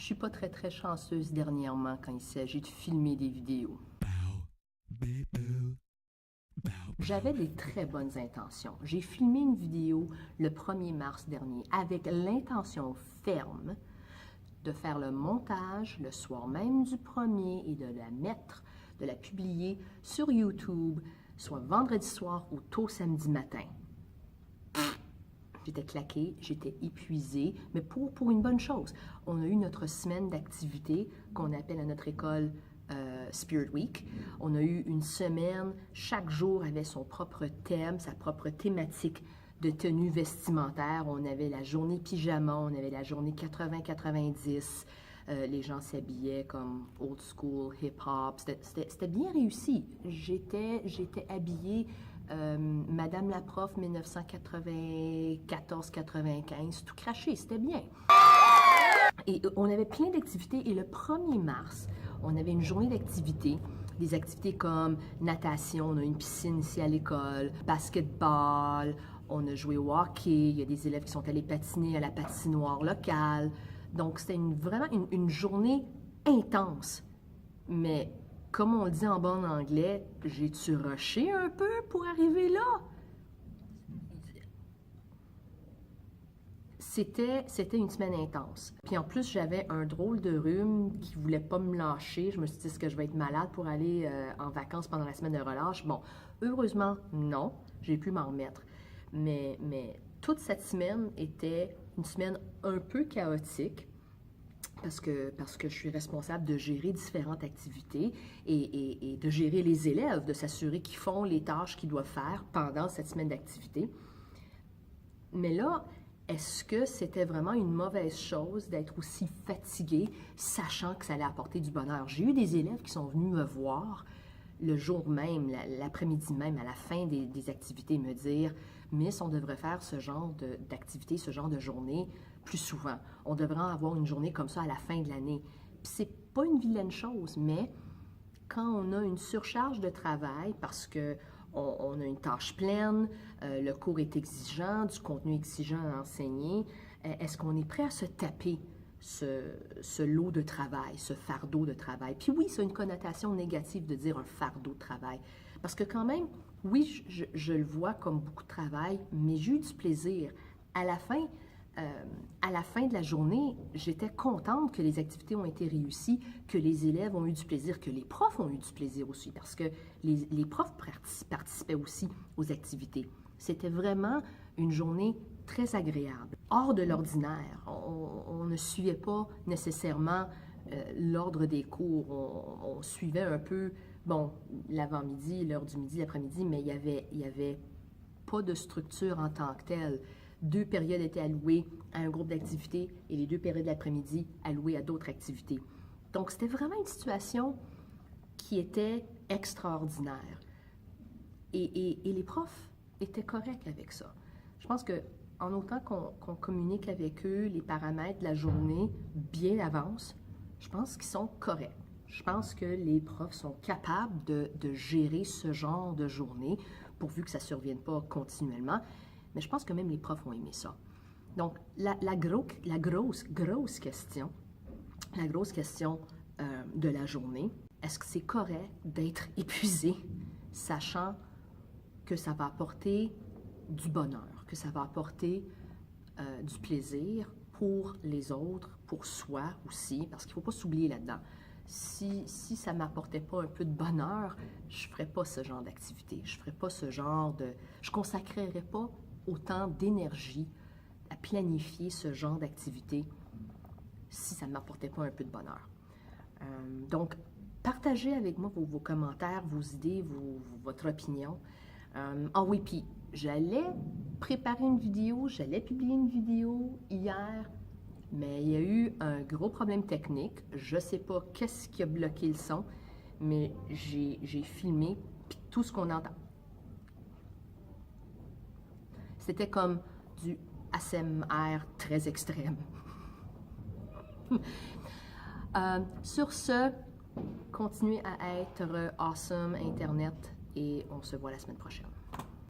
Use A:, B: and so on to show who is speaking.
A: Je suis pas très chanceuse dernièrement quand il s'agit de filmer des vidéos. J'avais des très bonnes intentions. J'ai filmé une vidéo le 1er mars dernier avec l'intention ferme de faire le montage le soir même du 1er et de la publier sur YouTube, soit vendredi soir ou tôt samedi matin. J'étais claquée, j'étais épuisée, mais pour une bonne chose. On a eu notre semaine d'activité qu'on appelle à notre école Spirit Week. On a eu une semaine, chaque jour avait son propre thème, sa propre thématique de tenue vestimentaire. On avait la journée pyjama, on avait la journée 80-90. Les gens s'habillaient comme old school, hip-hop. C'était bien réussi. J'étais habillée Madame la prof 1994-95, tout craché, c'était bien. Et on avait plein d'activités et le 1er mars, on avait une journée d'activités, des activités comme natation, on a une piscine ici à l'école, basketball, on a joué au hockey, il y a des élèves qui sont allés patiner à la patinoire locale. Donc c'était vraiment une journée intense, mais comme on le dit en bon anglais, j'ai-tu rushé un peu pour arriver là? C'était une semaine intense. Puis en plus, j'avais un drôle de rhume qui voulait pas me lâcher. Je me suis dit, est-ce que je vais être malade pour aller en vacances pendant la semaine de relâche? Bon, heureusement, non. J'ai pu m'en remettre. Mais toute cette semaine était une semaine un peu chaotique. Parce que je suis responsable de gérer différentes activités et de gérer les élèves, de s'assurer qu'ils font les tâches qu'ils doivent faire pendant cette semaine d'activité. Mais là, est-ce que c'était vraiment une mauvaise chose d'être aussi fatiguée, sachant que ça allait apporter du bonheur? J'ai eu des élèves qui sont venus me voir le jour même, l'après-midi même, à la fin des activités, me dire « Miss, on devrait faire ce genre d'activité, ce genre de journée plus souvent. On devrait avoir une journée comme ça à la fin de l'année. » Puis c'est pas une vilaine chose, mais quand on a une surcharge de travail parce que on a une tâche pleine, le cours est exigeant, du contenu exigeant à enseigner, est-ce qu'on est prêt à se taper ce lot de travail, ce fardeau de travail? Puis oui, c'est une connotation négative de dire un fardeau de travail. Parce que quand même, oui, je le vois comme beaucoup de travail, mais j'ai eu du plaisir. À la fin de la journée, j'étais contente que les activités ont été réussies, que les élèves ont eu du plaisir, que les profs ont eu du plaisir aussi, parce que les profs participaient aussi aux activités. C'était vraiment une journée très agréable, hors de l'ordinaire. On ne suivait pas nécessairement l'ordre des cours. On suivait un peu, bon, l'avant-midi, l'heure du midi, l'après-midi, mais il y avait pas de structure en tant que telle. 2 périodes étaient allouées à un groupe d'activités et les 2 périodes de l'après-midi allouées à d'autres activités. Donc, c'était vraiment une situation qui était extraordinaire. Et les profs étaient corrects avec ça. Je pense qu'en autant qu'on communique avec eux les paramètres de la journée bien d'avance, je pense qu'ils sont corrects. Je pense que les profs sont capables de gérer ce genre de journée, pourvu que ça ne survienne pas continuellement. Mais je pense que même les profs ont aimé ça. Donc, la grosse question de la journée, est-ce que c'est correct d'être épuisé, sachant que ça va apporter du bonheur, que ça va apporter du plaisir pour les autres, pour soi aussi, parce qu'il ne faut pas s'oublier là-dedans. Si ça ne m'apportait pas un peu de bonheur, je ne ferais pas ce genre d'activité, je ne consacrerais pas autant d'énergie à planifier ce genre d'activité si ça ne m'apportait pas un peu de bonheur. Donc, partagez avec moi vos commentaires, vos idées, votre opinion. Ah oui, puis j'allais préparer une vidéo, j'allais publier une vidéo hier, mais il y a eu un gros problème technique. Je ne sais pas qu'est-ce qui a bloqué le son, mais j'ai filmé, puis tout ce qu'on entend. C'était comme du ASMR très extrême. Sur ce, continuez à être awesome Internet et on se voit la semaine prochaine.